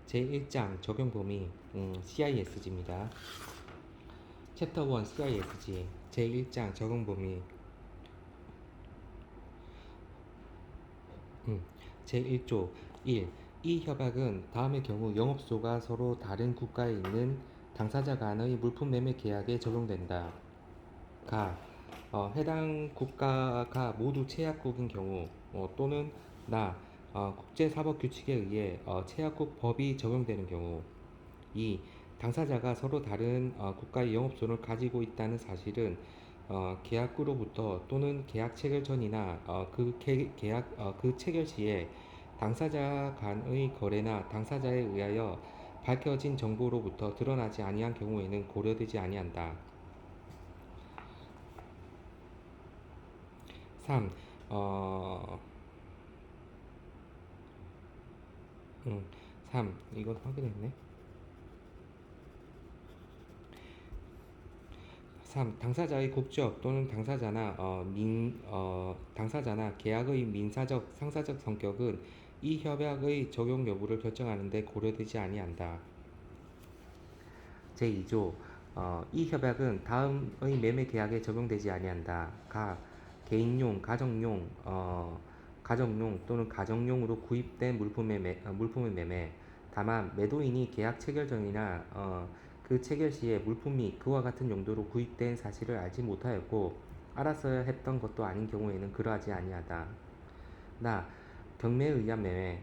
제1장 적용 범위 CISG입니다. 챕터 1 CISG 제1장 적용 범위 제1조 1. 이 협약은 다음의 경우 영업소가 서로 다른 국가에 있는 당사자 간의 물품 매매 계약에 적용된다. 해당 국가가 모두 체약국인 경우 또는 국제사법 규칙에 의해 체약국 법이 적용되는 경우. 2. 당사자가 서로 다른 국가의 영업소를 가지고 있다는 사실은 계약구로부터 또는 계약 체결 전이나 그 체결 시에 당사자 간의 거래나 당사자에 의하여 밝혀진 정보로부터 드러나지 아니한 경우에는 고려되지 아니한다. 3. 어, 3. 이건 확인했네. 3. 당사자의 국적 또는 당사자나 계약의 민사적, 상사적 성격은 이 협약의 적용 여부를 결정하는 데 고려되지 아니한다. 제2조 이 협약은 다음의 매매 계약에 적용되지 아니한다. 개인용, 가정용 또는 가정용으로 구입된 물품의 매매. 다만 매도인이 계약 체결 전이나 그 체결 시에 물품이 그와 같은 용도로 구입된 사실을 알지 못하였고 알았어야 했던 것도 아닌 경우에는 그러하지 아니하다. 경매에 의한 매매.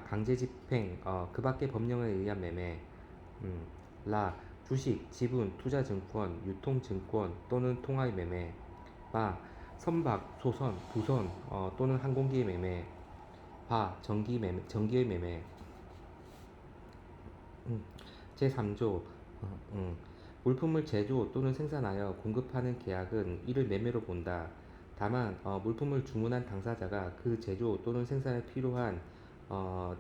강제 집행, 그 밖의 법령에 의한 매매. 주식, 지분, 투자증권, 유통증권 또는 통화의 매매. 선박, 소선, 부선 또는 항공기의 매매. 전기의 매매. 제3조 물품을 제조 또는 생산하여 공급하는 계약은 이를 매매로 본다. 다만 물품을 주문한 당사자가 그 제조 또는 생산에 필요한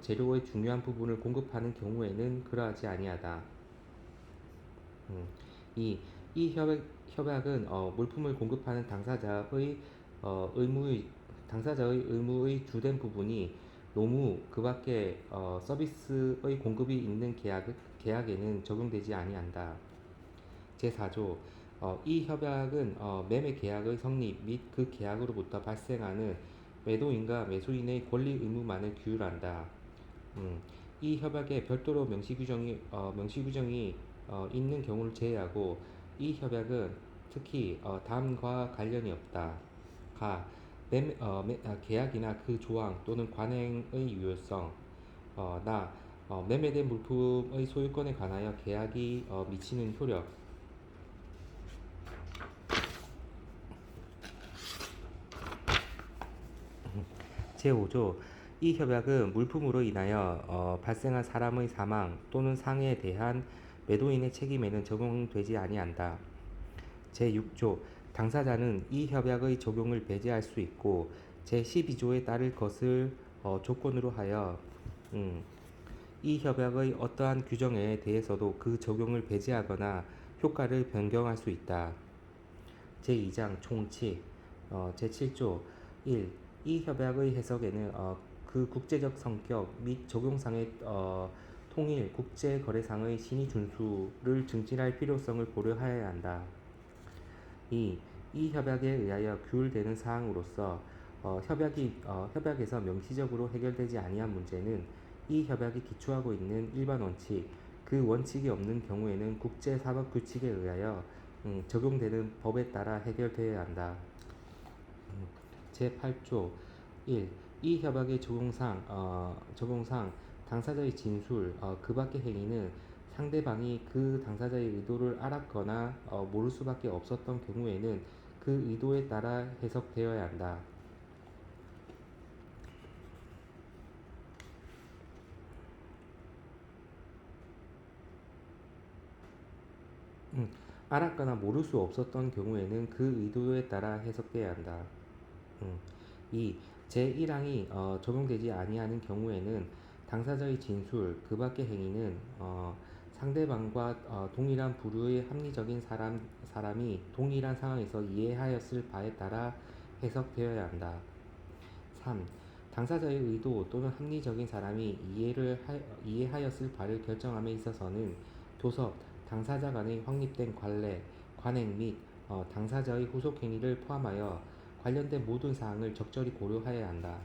재료의 중요한 부분을 공급하는 경우에는 그러하지 아니하다. 2. 이 협약은 물품을 공급하는 당사자의 의무의 주된 부분이 노무 그 밖에 서비스의 공급이 있는 계약에는 적용되지 아니한다. 제4조 이 협약은 매매 계약의 성립 및 그 계약으로부터 발생하는 매도인과 매수인의 권리 의무만을 규율한다. 이 협약에 별도로 명시규정이 있는 경우를 제외하고 이 협약은 특히 다음과 관련이 없다. 계약이나 그 조항 또는 관행의 유효성. 매매된 물품의 소유권에 관하여 계약이 미치는 효력. 제5조 이 협약은 물품으로 인하여 발생한 사람의 사망 또는 상해에 대한 매도인의 책임에는 적용되지 아니한다. 제6조 당사자는 이 협약의 적용을 배제할 수 있고 제12조에 따를 것을 조건으로 하여 이 협약의 어떠한 규정에 대해서도 그 적용을 배제하거나 효과를 변경할 수 있다. 제2장 총칙 제7조 1. 이 협약의 해석에는 그 국제적 성격 및 적용상의 통일 국제거래상의 신의 준수를 증진할 필요성을 고려하여야 한다. 2. 이 협약에 의하여 규율되는 사항으로서 협약에서 명시적으로 해결되지 아니한 문제는 이 협약이 기초하고 있는 일반 원칙, 그 원칙이 없는 경우에는 국제사법 규칙에 의하여 적용되는 법에 따라 해결되어야 한다. 제8조 1. 이 협약의 적용상 당사자의 진술, 그 밖의 행위는 상대방이 그 당사자의 의도를 알았거나 모를 수밖에 없었던 경우에는 그 의도에 따라 해석되어야 한다. 알았거나 모를 수 없었던 경우에는 그 의도에 따라 해석되어야 한다. 2. 제1항이 적용되지 아니하는 경우에는 당사자의 진술, 그 밖의 행위는 상대방과 동일한 부류의 합리적인 사람이 동일한 상황에서 이해하였을 바에 따라 해석되어야 한다. 3. 당사자의 의도 또는 합리적인 사람이 이해하였을 바를 결정함에 있어서는 도서, 당사자 간의 확립된 관례, 관행 및 당사자의 후속 행위를 포함하여 관련된 모든 사항을 적절히 고려하여야 한다.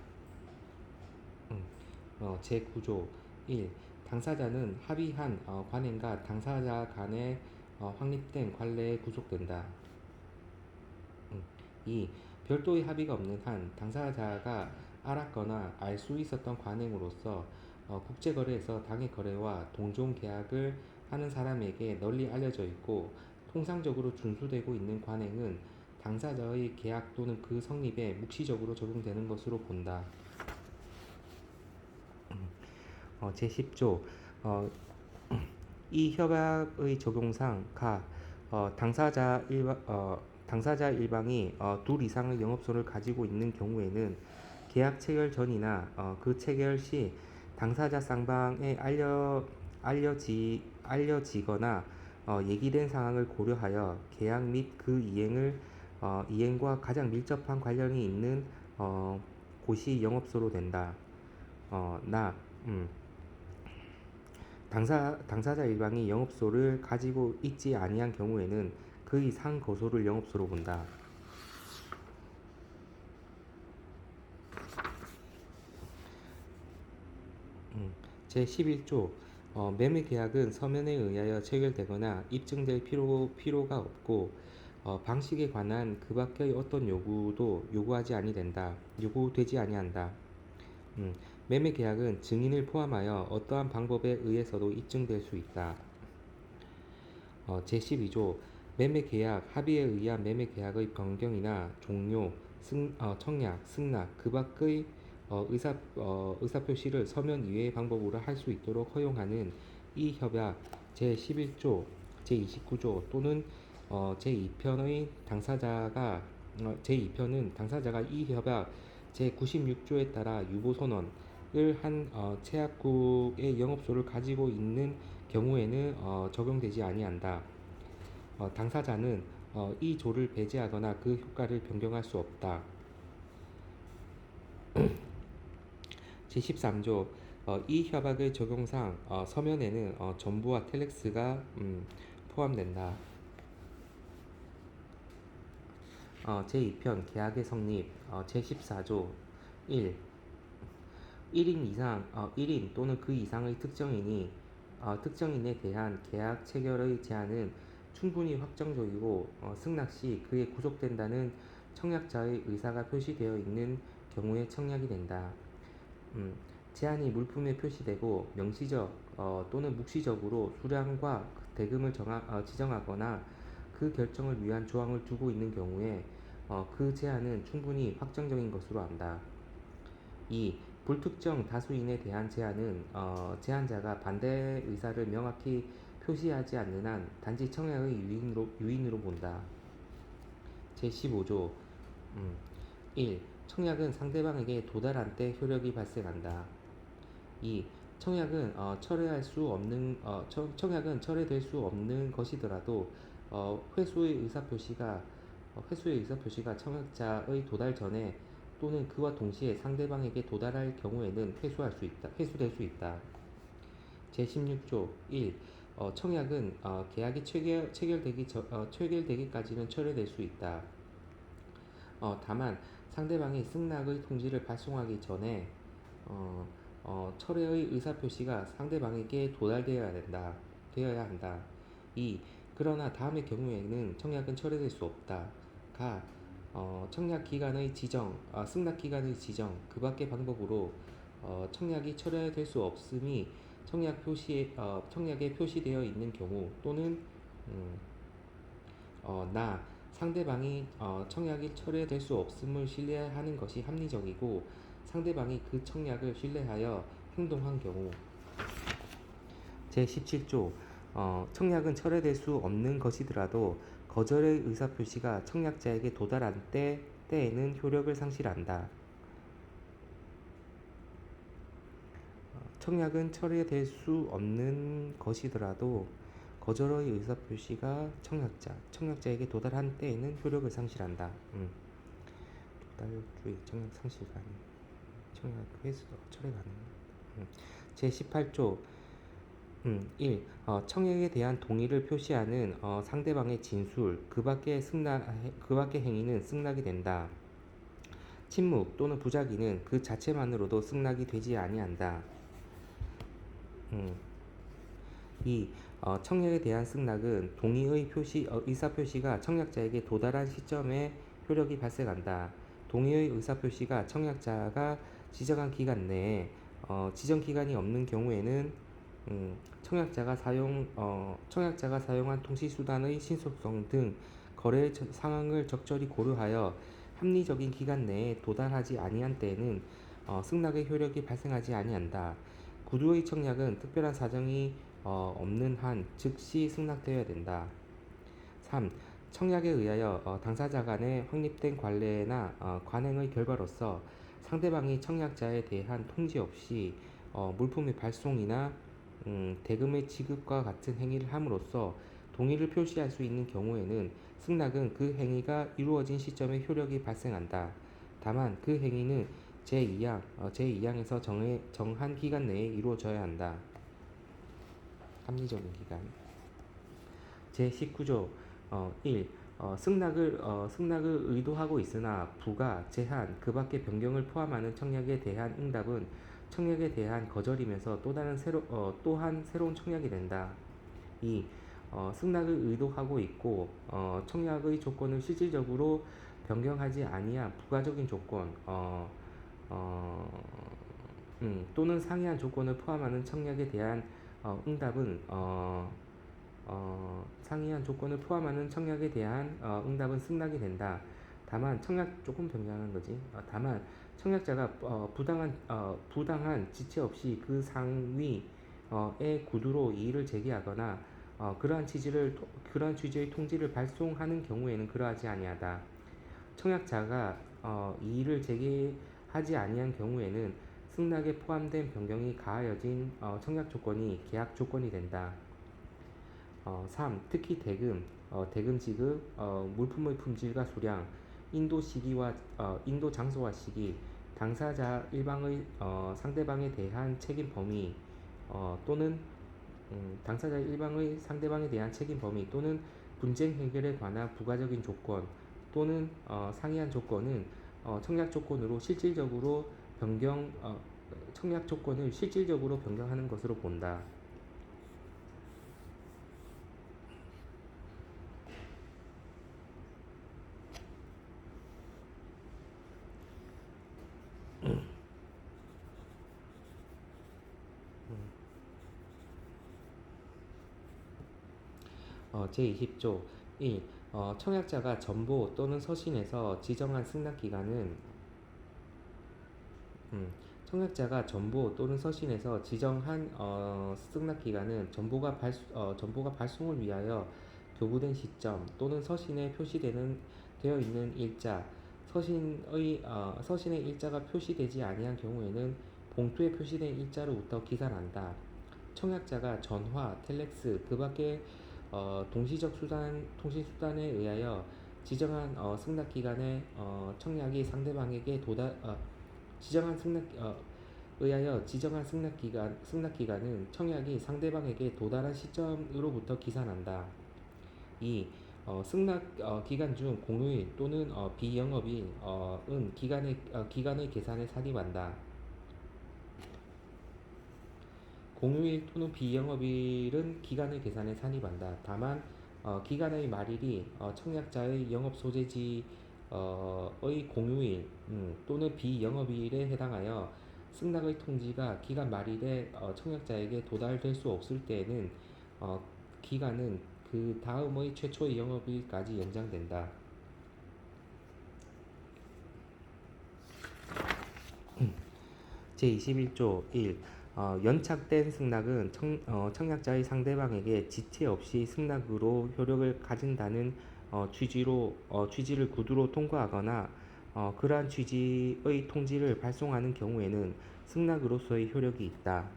제9조 1. 당사자는 합의한 관행과 당사자 간의 확립된 관례에 구속된다. 2. 별도의 합의가 없는 한 당사자가 알았거나 알 수 있었던 관행으로서 국제거래에서 당해거래와 동종계약을 하는 사람에게 널리 알려져 있고 통상적으로 준수되고 있는 관행은 당사자의 계약 또는 그 성립에 묵시적으로 적용되는 것으로 본다. 제10조 이 협약의 적용상 당사자 일방이 둘 이상의 영업소를 가지고 있는 경우에는 계약 체결 전이나 그 체결 시 당사자 쌍방에 알려지거나 얘기된 상황을 고려하여 계약 및 그 이행과 가장 밀접한 관련이 있는 곳이 영업소로 된다. 나 당사자 일방이 영업소를 가지고 있지 아니한 경우에는 그의 상거소를 영업소로 본다. 제11조 매매 계약은 서면에 의하여 체결되거나 입증될 필요가 없고 방식에 관한 그 밖의 어떤 요구되지 아니한다. 매매 계약은 증인을 포함하여 어떠한 방법에 의해서도 입증될 수 있다. 제12조 매매 계약 합의에 의한 매매 계약의 변경이나 종료, 청약, 승낙 그 밖의 의사표시를 서면 이외의 방법으로 할 수 있도록 허용하는 이 협약 제11조, 제29조 또는 제2편은 당사자가 이 협약 제96조에 따라 유보선언을 한 체약국의 영업소를 가지고 있는 경우에는 적용되지 아니한다. 당사자는 이 조를 배제하거나 그 효과를 변경할 수 없다. 제13조 이 협약의 적용상 서면에는 전부와 텔렉스가 포함된다. 제2편 계약의 성립 제14조 1. 1인 또는 그 이상의 특정인에 대한 계약 체결의 제한은 충분히 확정적이고 승낙 시 그에 구속된다는 청약자의 의사가 표시되어 있는 경우에 청약이 된다. 제한이 물품에 표시되고 명시적 또는 묵시적으로 수량과 대금을 지정하거나 그 결정을 위한 조항을 두고 있는 경우에 그 제한은 충분히 확정적인 것으로 안다. 2. 불특정 다수인에 대한 제한은 제한자가 반대 의사를 명확히 표시하지 않는 한 단지 청약의 유인으로 본다. 제15조 1. 청약은 상대방에게 도달한 때 효력이 발생한다. 2. 청약은 철회될 수 없는 것이더라도 회수의 의사표시가 청약자의 도달 전에 또는 그와 동시에 상대방에게 도달할 경우에는 회수될 수 있다. 제16조 1. 청약은 계약이 체결되기까지는 철회될 수 있다. 다만 상대방이 승낙의 통지를 발송하기 전에 철회의 의사표시가 상대방에게 되어야 한다. 2. 그러나 다음의 경우에는 청약은 철회될 수 없다. 승낙 기간의 지정 그 밖의 방법으로 청약이 철회될 수 없음이 청약에 표시되어 있는 경우 또는 상대방이 청약이 철회될 수 없음을 신뢰하는 것이 합리적이고 상대방이 그 청약을 신뢰하여 행동한 경우. 제17조 청약은 철회될 수 없는 것이더라도 거절의 의사표시가 청약자에게 도달한 때에는 효력을 상실한다. 청약은 철회될 수 없는 것이더라도 거절의 의사표시가 청약자에게 도달한 때에는 효력을 상실한다. 달주의 청약 상실 가능 청약 회수 철회 가능 제18조 1. 청약에 대한 동의를 표시하는 상대방의 진술 그 밖의 행위는 승낙이 된다. 침묵 또는 부작위는 그 자체만으로도 승낙이 되지 아니한다. 음. 2. 청약에 대한 승낙은 동의의 의사표시가 청약자에게 도달한 시점에 효력이 발생한다. 동의의 의사표시가 청약자가 지정한 기간 내에 지정 기간이 없는 경우에는 청약자가 사용한 통시수단의 신속성 등 거래 상황을 적절히 고려하여 합리적인 기간 내에 도달하지 아니한 때에는 승낙의 효력이 발생하지 아니한다. 구두의 청약은 특별한 사정이 없는 한 즉시 승낙되어야 된다. 3. 청약에 의하여 당사자 간에 확립된 관례나 관행의 결과로서 상대방이 청약자에 대한 통지 없이 물품의 발송이나 대금의 지급과 같은 행위를 함으로써 동의를 표시할 수 있는 경우에는 승낙은 그 행위가 이루어진 시점에 효력이 발생한다. 다만 그 행위는 제2항에서 정한 기간 내에 이루어져야 한다. 합리적인 기간. 제19조 1. 승낙을 의도하고 있으나 부가, 제한, 그 밖의 변경을 포함하는 청약에 대한 응답은 청약에 대한 거절이면서 또한 새로운 청약이 된다. 2. 승낙을 의도하고 있고 청약의 조건을 실질적으로 변경하지 아니한 부가적인 조건 또는 상이한 조건을 포함하는 청약에 대한 응답은 상이한 조건을 포함하는 청약에 대한 응답은 승낙이 된다. 다만 조금 변경한 거지. 다만 청약자가 부당한 지체 없이 그 상위의 구두로 이의를 제기하거나 그러한 취지의 통지를 발송하는 경우에는 그러하지 아니하다. 청약자가 이의를 제기하지 아니한 경우에는 승낙에 포함된 변경이 가하여진 청약 조건이 계약 조건이 된다. 3. 특히 대금 지급, 물품의 품질과 수량, 인도 장소와 시기, 당사자 일방의 상대방에 대한 책임 범위 또는 분쟁 해결에 관한 부가적인 조건 또는 상이한 조건은 청약 조건을 실질적으로 변경하는 것으로 본다. 제20조 1. 청약자가 전보 또는 서신에서 지정한 승낙기간은 전보가 발송을 위하여 교부된 시점 또는 서신에 되어 있는 일자, 서신의 일자가 표시되지 아니한 경우에는 봉투에 표시된 일자로부터 기산한다. 청약자가 전화, 텔렉스, 그 밖의 통신수단에 의하여 지정한 승낙기간에 청약이 상대방에게 승낙기간은 청약이 상대방에게 도달한 시점으로부터 기산한다. 2. 승낙 기간 중 공휴일 또는 비영업일은 기간의 계산에 산입한다. 공휴일 또는 비영업일은 기간의 계산에 산입한다. 다만 기간의 말일이 청약자의 영업소재지의 공휴일 또는 비영업일에 해당하여 승낙의 통지가 기간 말일에 청약자에게 도달될 수 없을 때에는 기간은 그 다음의 최초의 영업일까지 연장된다. 제21조 1. 연착된 승낙은 청약자의 상대방에게 지체 없이 승낙으로 효력을 가진다는 취지를 구두로 통과하거나 그러한 취지의 통지를 발송하는 경우에는 승낙으로서의 효력이 있다.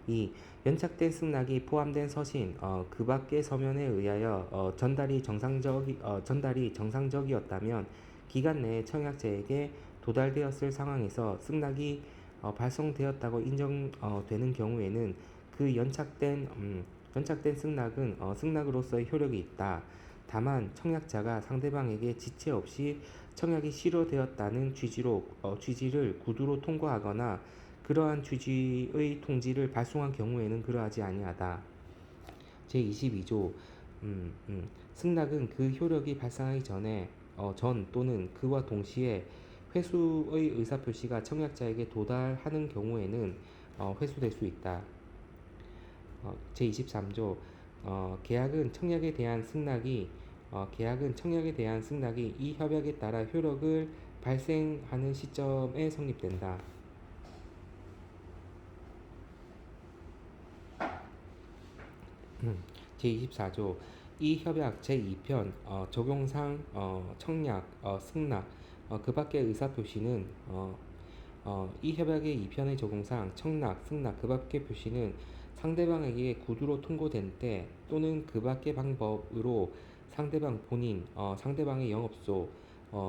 이 연착된 승낙이 포함된 서신 그 밖의 서면에 의하여 전달이 정상적이었다면 기간 내에 청약자에게 도달되었을 상황에서 승낙이 발송되었다고 인정되는 경우에는 그 연착된 승낙은 승낙으로서의 효력이 있다. 다만 청약자가 상대방에게 지체 없이 청약이 실효되었다는 취지를 구두로 통과하거나 그러한 취지의 통지를 발송한 경우에는 그러하지 아니하다. 제22조 승낙은 그 효력이 발생하기 전 또는 그와 동시에 회수의 의사표시가 청약자에게 도달하는 경우에는 회수될 수 있다. 제23조 계약은 청약에 대한 승낙이 이 협약에 따라 효력을 발생하는 시점에 성립된다. 제24조 이 협약 제2편 적용상 청약, 승낙, 그 밖의 의사표시는 이 협약의 2편의 적용상 청락, 승낙, 그 밖의 표시는 상대방에게 구두로 통고된 때 또는 그 밖의 방법으로 상대방의 영업소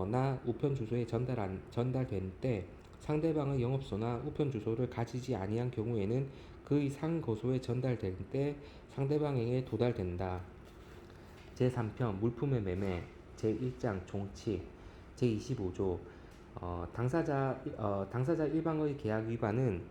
나 우편 주소에 전달된 때 상대방의 영업소나 우편 주소를 가지지 아니한 경우에는 그의 상거소에 전달될 때 상대방에게 도달된다. 제3편 물품의 매매 제1장 종칙 제25조 당사자 일방의 계약 위반은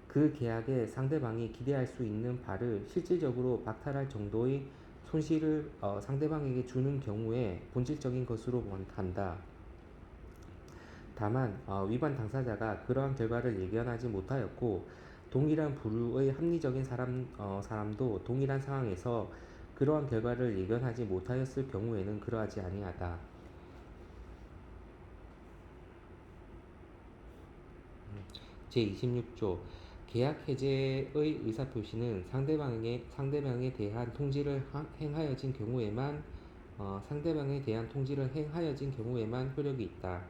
그 계약에 상대방이 기대할 수 있는 바를 실질적으로 박탈할 정도의 손실을 상대방에게 주는 경우에 본질적인 것으로 한다. 다만 위반 당사자가 그러한 결과를 예견하지 못하였고 동일한 부류의 합리적인 사람도 동일한 상황에서 그러한 결과를 예견하지 못하였을 경우에는 그러하지 아니하다. 제26조 계약 해제의 의사표시는 상대방에 대한 통지를 행하여진 경우에만 효력이 있다.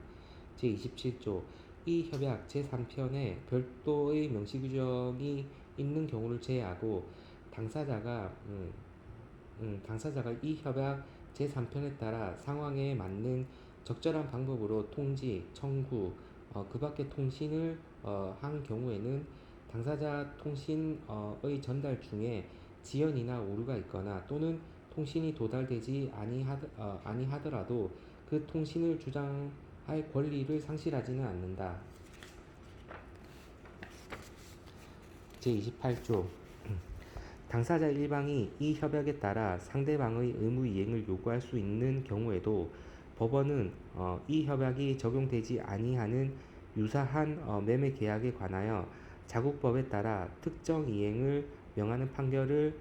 제27조 이 협약 제3편에 별도의 명시규정이 있는 경우를 제외하고 당사자가 이 협약 제3편에 따라 상황에 맞는 적절한 방법으로 통지, 청구, 그 밖의 통신을 한 경우에는 당사자 통신의 전달 중에 지연이나 오류가 있거나 또는 통신이 도달되지 아니하더라도 그 통신을 주장할 권리를 상실하지는 않는다. 제28조 당사자 일방이 이 협약에 따라 상대방의 의무 이행을 요구할 수 있는 경우에도 법원은 이 협약이 적용되지 아니하는 유사한 매매 계약에 관하여 자국법에 따라 특정 이행을 명하는 판결을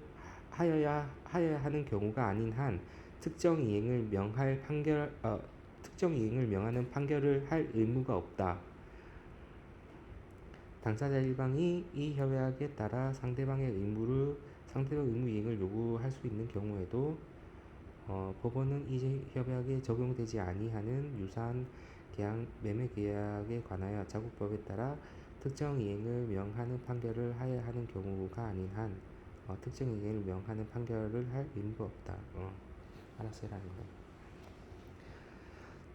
하여야 하는 경우가 아닌 한 특정 이행을 명하는 판결을 할 의무가 없다. 당사자 일방이 이 협약에 따라 상대방의 의무 이행을 요구할 수 있는 경우에도 법원은 이 협약에 적용되지 아니하는 유사한 매매 계약에 관하여 자국법에 따라 특정 이행을 명하는 판결을 하여야 하는 경우가 아닌 한 특정 이행을 명하는 판결을 할 의무가 없다. 알아서 해라는 거.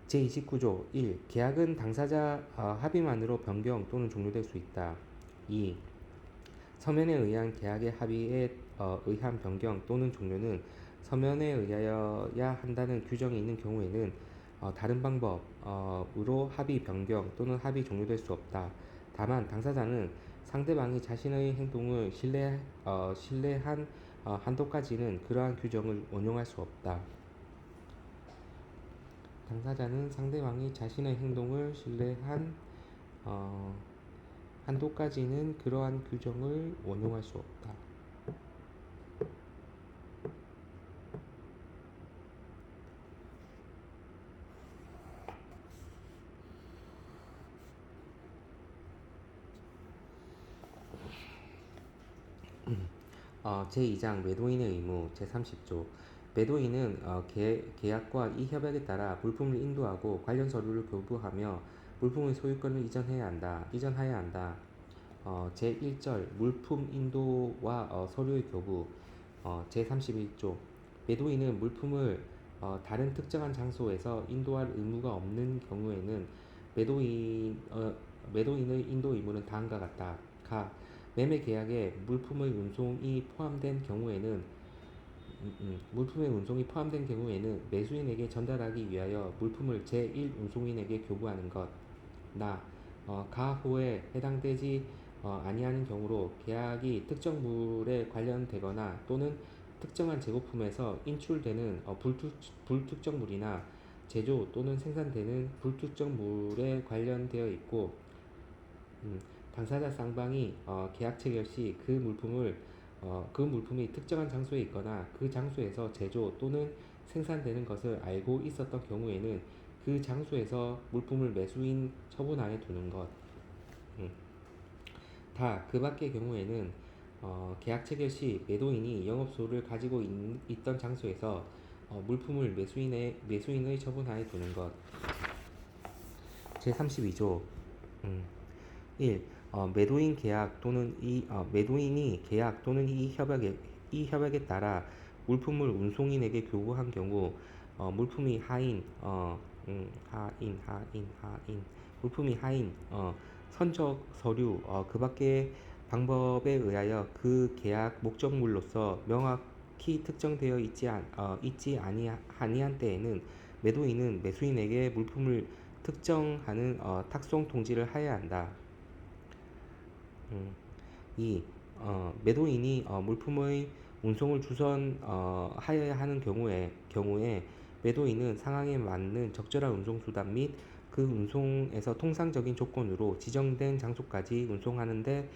제29조 1. 계약은 당사자 합의만으로 변경 또는 종료될 수 있다. 2. 서면에 의한 계약의 합의에 의한 변경 또는 종료는 서면에 의하여야 한다는 규정이 있는 경우에는 다른 방법으로 합의 변경 또는 합의 종료될 수 없다. 다만 당사자는 상대방이 자신의 행동을 신뢰한 한도까지는 그러한 규정을 원용할 수 없다. 당사자는 상대방이 자신의 행동을 신뢰한 한도까지는 그러한 규정을 원용할 수 없다. 제2장 매도인의 의무 제30조 매도인은 계약과 이 협약에 따라 물품을 인도하고 관련 서류를 교부하며 물품의 소유권을 이전하여야 한다. 제1절 물품 인도와 서류의 교부. 제31조 매도인은 물품을 다른 특정한 장소에서 인도할 의무가 없는 경우에는 매도인, 매도인의 인도 의무는 다음과 같다. 매매 계약에 물품의 운송이 포함된 경우에는 매수인에게 전달하기 위하여 물품을 제1운송인에게 교부하는 것. 가호에 해당되지 아니하는 경우로 계약이 특정 물에 관련되거나 또는 특정한 제조품에서 인출되는 불특정 물이나 제조 또는 생산되는 불특정 물에 관련되어 있고, 당사자 쌍방이 계약 체결 시 그 물품이 특정한 장소에 있거나 그 장소에서 제조 또는 생산되는 것을 알고 있었던 경우에는 그 장소에서 물품을 매수인 처분하에 두는 것. 음. 그 밖의 경우에는 계약 체결 시 매도인이 영업소를 가지고 있던 장소에서 물품을 매수인의 처분하에 두는 것. 제32조 1. 매도인이 계약 또는 이 협약에 따라 물품을 운송인에게 교부한 경우 물품이 하인 선적 서류 그 밖의 방법에 의하여 그 계약 목적물로서 명확히 특정되어 있지 아니한 때에는 매도인은 매수인에게 물품을 특정하는 탁송 통지를 하여야 한다. 2. 매도인이 물품의 운송을 하여야 하는 경우에 매도인은 상황에 맞는 적절한 운송수단 및 그 운송에서 통상적인 조건으로 지정된 장소까지 운송하는 데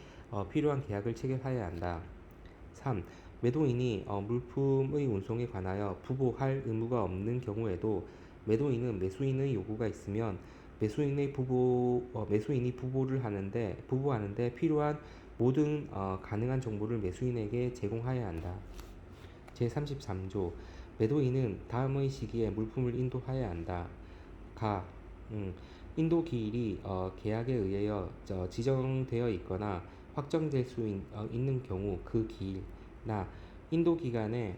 필요한 계약을 체결하여야 한다. 3. 매도인이 물품의 운송에 관하여 부보할 의무가 없는 경우에도 매도인은 매수인의 요구가 있으면 매수인이 부보하는데 필요한 모든 가능한 정보를 매수인에게 제공하여야 한다. 제33조 매도인은 다음의 시기에 물품을 인도하여야 한다. 인도 기일이 계약에 의하여 지정되어 있거나 확정될 수 있는 경우 그 기일. 인도 기간에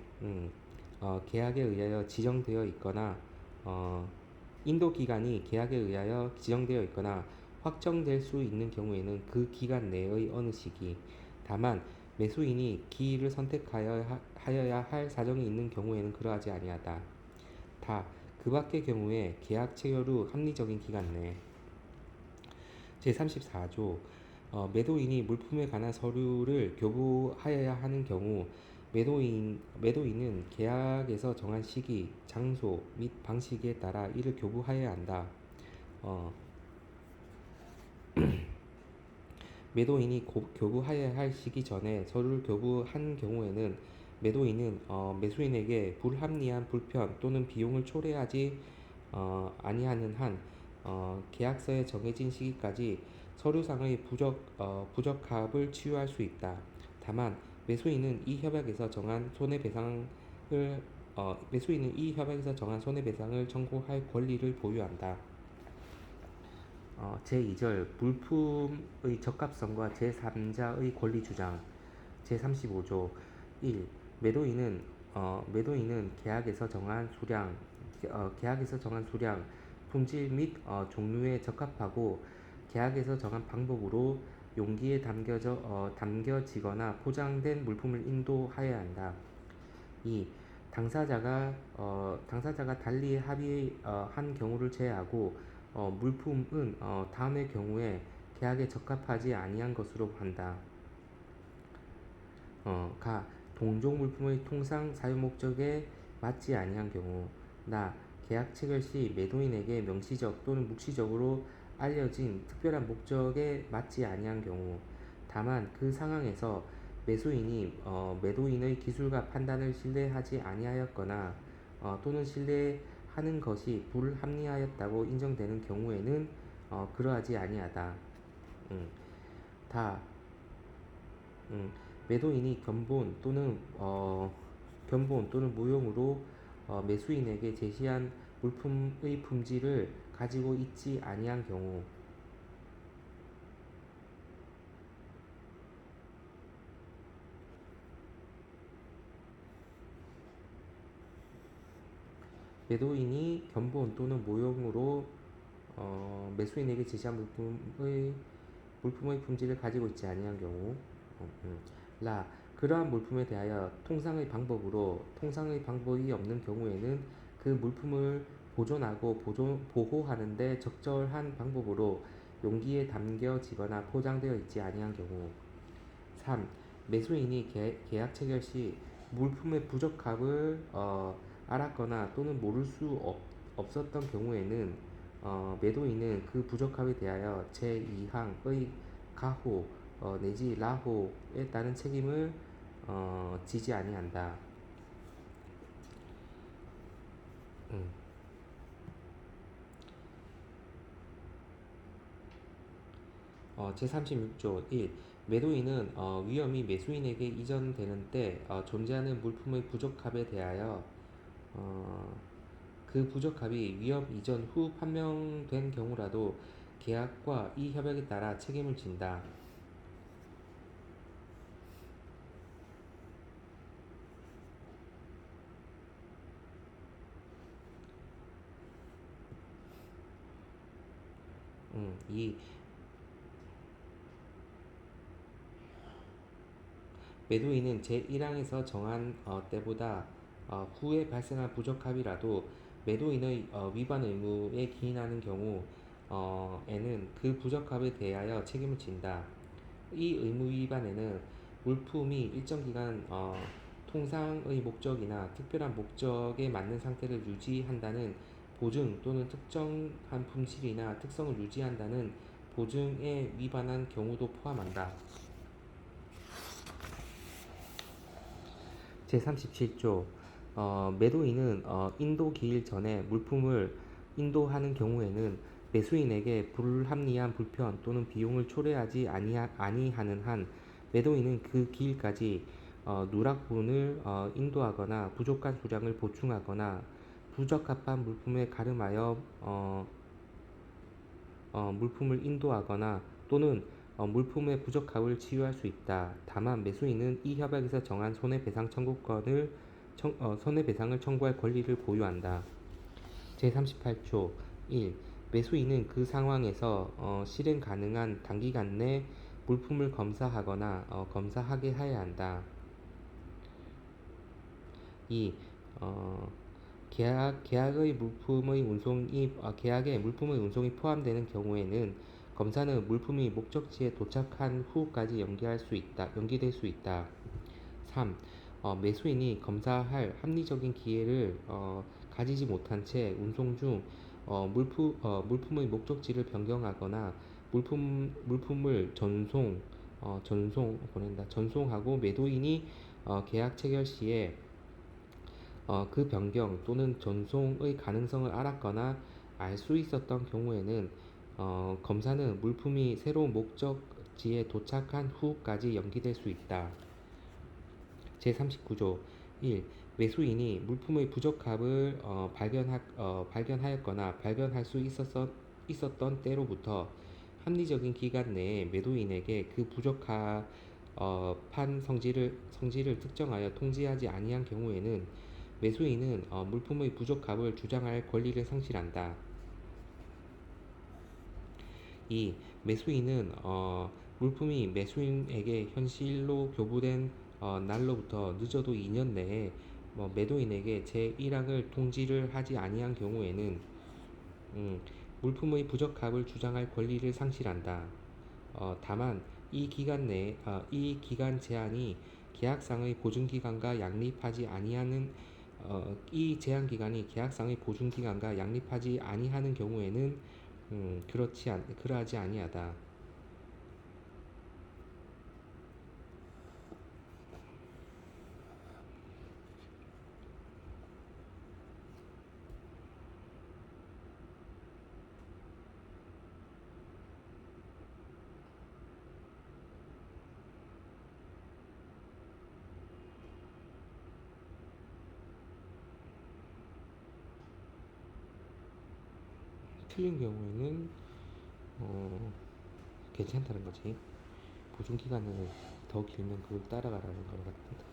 계약에 의하여 지정되어 있거나 인도 기간이 계약에 의하여 지정되어 있거나 확정될 수 있는 경우에는 그 기간 내의 어느 시기. 다만 매수인이 기일을 선택하여야 할 사정이 있는 경우에는 그러하지 아니하다. 그 밖의 경우에 계약 체결 후 합리적인 기간 내. 제34조 매도인이 물품에 관한 서류를 교부하여야 하는 경우 매도인은 계약에서 정한 시기, 장소 및 방식에 따라 이를 교부하여야 한다. 매도인이 교부하여야 할 시기 전에 서류를 교부한 경우에는 매도인은 매수인에게 불합리한 불편 또는 비용을 초래하지 아니하는 한 계약서에 정해진 시기까지 서류상의 부적합을 치유할 수 있다. 다만 매수인은 이 협약에서 정한 손해배상을 청구할 권리를 보유한다. 제2절 물품의 적합성과 제3자의 권리 주장. 제35조 1. 매도인은 계약에서 정한 수량, 품질 및 종류에 적합하고 계약에서 정한 방법으로 용기에 담겨지거나 포장된 물품을 인도하여야 한다. 2. 당사자가 달리 합의한 경우를 제외하고 물품은 다음의 경우에 계약에 적합하지 아니한 것으로 한다. 동종 물품의 통상 사용 목적에 맞지 아니한 경우. 계약 체결 시 매도인에게 명시적 또는 묵시적으로 알려진 특별한 목적에 맞지 아니한 경우. 다만 그 상황에서 매수인이 매도인의 기술과 판단을 신뢰하지 아니하였거나 또는 신뢰하는 것이 불합리하였다고 인정되는 경우에는 그러하지 아니하다. 음, 다 매도인이 견본 또는 무용으로 매수인에게 제시한 물품의 품질을 가지고 있지 아니한 경우. 매도인이 견본 또는 모형으로 매수인에게 제시한 물품의 품질을 가지고 있지 아니한 경우. 라 그러한 물품에 대하여 통상의 방법이 없는 경우에는 그 물품을 보존하고 보호하는 데 적절한 방법으로 용기에 담겨지거나 포장되어 있지 아니한 경우. 3. 매수인이 계약 체결 시 물품의 부적합을 알았거나 또는 모를 수 없었던 경우에는 매도인은 그 부적합에 대하여 제2항의 가호 내지 라호에 따른 책임을 지지 아니한다. 음. 제36조 1. 매도인은 위험이 매수인에게 이전되는 때 존재하는 물품의 부적합에 대하여 어, 그 부적합이 위험 이전 후 판명된 경우라도 계약과 이 협약에 따라 책임을 진다. 이 매도인은 제1항에서 정한 때보다 후에 발생한 부적합이라도 매도인의 위반 의무에 기인하는 경우에는 그 부적합에 대하여 책임을 진다. 이 의무 위반에는 물품이 일정 기간 통상의 목적이나 특별한 목적에 맞는 상태를 유지한다는 보증 또는 특정한 품질이나 특성을 유지한다는 보증에 위반한 경우도 포함한다. 제37조 매도인은 인도 기일 전에 물품을 인도하는 경우에는 매수인에게 불합리한 불편 또는 비용을 초래하지 아니하는 한 매도인은 그 기일까지 누락분을 인도하거나 부족한 수량을 보충하거나 부적합한 물품에 가름하여 물품을 인도하거나 또는 물품의 부적합을 치유할 수 있다. 다만 매수인은 이 협약에서 정한 손해배상을 청구할 권리를 보유한다. 제38조 1. 매수인은 그 상황에서 실행 가능한 단기간 내 물품을 검사하거나 검사하게 해야 한다. 2. 어, 계약에 물품의 운송이 포함되는 경우에는 검사는 물품이 목적지에 도착한 후까지 연기될 수 있다. 3. 매수인이 검사할 합리적인 기회를 가지지 못한 채 운송 중 물품의 목적지를 변경하거나 물품을 전송하고 매도인이 계약 체결 시에 그 변경 또는 전송의 가능성을 알았거나 알 수 있었던 경우에는 검사는 물품이 새로운 목적지에 도착한 후까지 연기될 수 있다. 제39조 1. 매수인이 물품의 부적합을 발견하였거나 발견할 수 있었던 때로부터 합리적인 기간 내에 매도인에게 그 부적합한 성질을 특정하여 통지하지 아니한 경우에는 매수인은 물품의 부적합을 주장할 권리를 상실한다. 2. 매수인은 물품이 매수인에게 현실로 교부된 날로부터 늦어도 2년 내에 매도인에게 제1항을 통지를 하지 아니한 경우에는 물품의 부적합을 주장할 권리를 상실한다. 다만 이 기간 제한이 계약상의 보증기간과 양립하지 아니하는 이 제한 기간이 계약상의 보증기간과 양립하지 아니하는 경우에는 그러하지 아니하다. 틀린 경우에는 괜찮다는 거지. 보증기간을 더 길면 그걸 따라가라는 것 같습니다.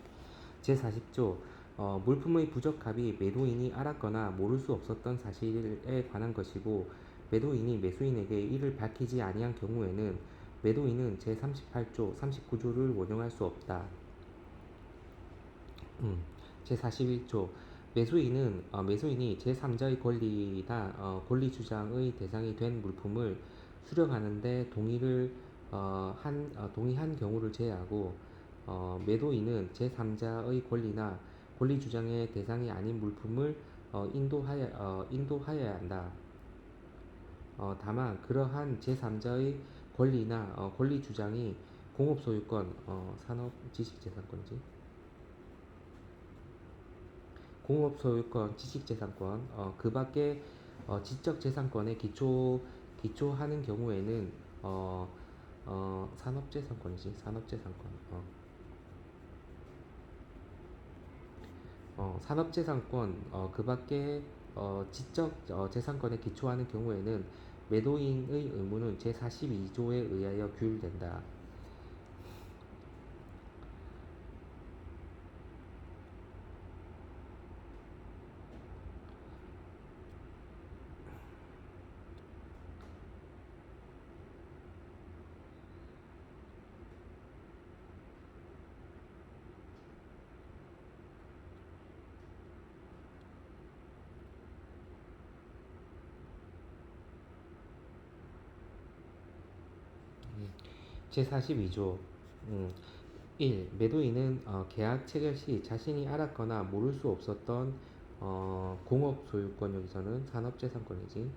제40조 물품의 부적합이 매도인이 알았거나 모를 수 없었던 사실에 관한 것이고 매도인이 매수인에게 이를 밝히지 아니한 경우에는 매도인은 제38조, 39조를 원용할 수 없다. 제41조 매수인이 제3자의 권리나 권리 주장의 대상이 된 물품을 수령하는데 동의한 경우를 제외하고 매도인은 제3자의 권리나 권리 주장의 대상이 아닌 물품을 인도하여야 한다. 다만 그러한 제3자의 권리나 권리 주장이 공업소유권, 산업지식재산권이지. 공업소유권, 지식재산권, 그 밖에 지적재산권에 기초하는 경우에는 산업재산권이지. 산업재산권. 산업재산권, 그 밖에 지적재산권에 기초하는 경우에는 매도인의 의무는 제42조에 의하여 규율된다. 제42조 1. 매도인은 계약 체결 시 자신이 알았거나 모를 수 없었던 공업 소유권, 여기서는 산업재산권이지.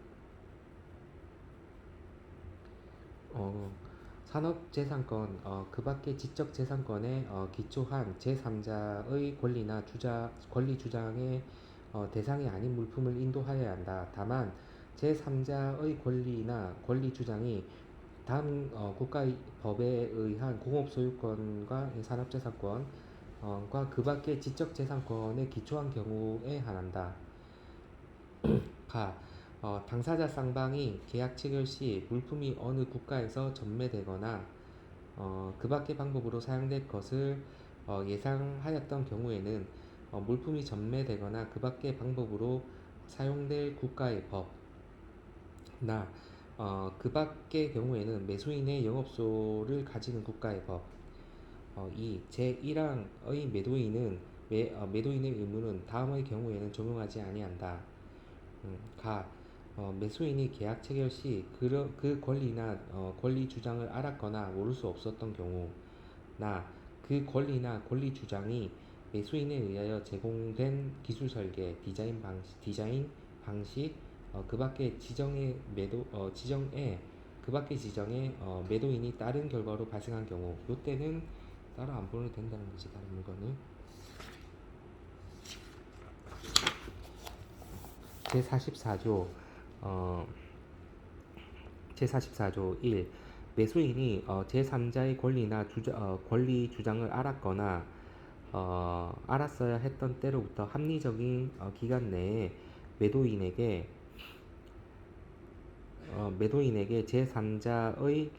산업재산권, 그 밖의 지적재산권에 기초한 제3자의 권리나 권리 주장의 대상이 아닌 물품을 인도하여야 한다. 다만 제3자의 권리나 권리 주장이 다음 국가의 법에 의한 공업소유권과 산업재산권과 그 밖의 지적재산권에 기초한 경우에 한한다. 당사자 쌍방이 계약 체결 시 물품이 어느 국가에서 전매되거나 그 밖의 방법으로 사용될 것을 예상하였던 경우에는 물품이 전매되거나 그 밖의 방법으로 사용될 국가의 법나 그 밖의 경우에는 매수인의 영업소를 가지는 국가의 법. 2. 제1항의 매도인의 의무는 다음의 경우에는 적용하지 아니한다. 매수인이 계약 체결 시 그 권리나 권리 주장을 알았거나 모를 수 없었던 경우 그 권리나 권리 주장이 매수인에 의하여 제공된 기술 설계, 디자인 방식, 그 밖의 지정의 매도인이 따른 결과로 발생한 경우, 이때는 따로 안 보내도 된다는 거지. 다른 물건을. 제44조 1. 매수인이 제3자의 권리나 권리 주장을 알았거나 알았어야 했던 때로부터 합리적인 기간 내에 매도인에게 제3자의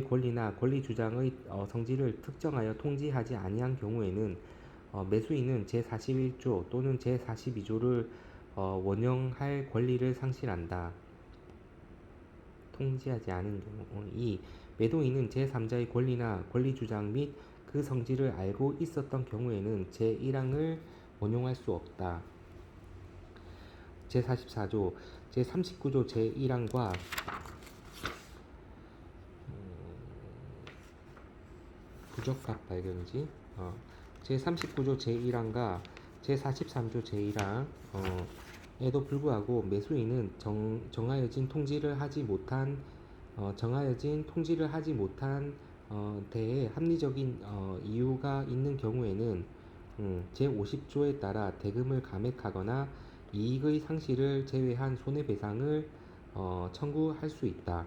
권리나 권리 주장의 성질을 특정하여 통지하지 아니한 경우에는 매수인은 제41조 또는 제42조를 원용할 권리를 상실한다. 통지하지 않은 경우. 2. 매도인은 제3자의 권리나 권리 주장 및 그 성질을 알고 있었던 경우에는 제1항을 원용할 수 없다. 제44조 제39조 제1항과 부적합 발견이지. 제39조 제1항과 제43조 제1항 에도 불구하고 매수인은 정하여진 통지를 하지 못한 데에 합리적인 이유가 있는 경우에는 제50조에 따라 대금을 감액하거나 이익의 상실을 제외한 손해배상을 청구할 수 있다.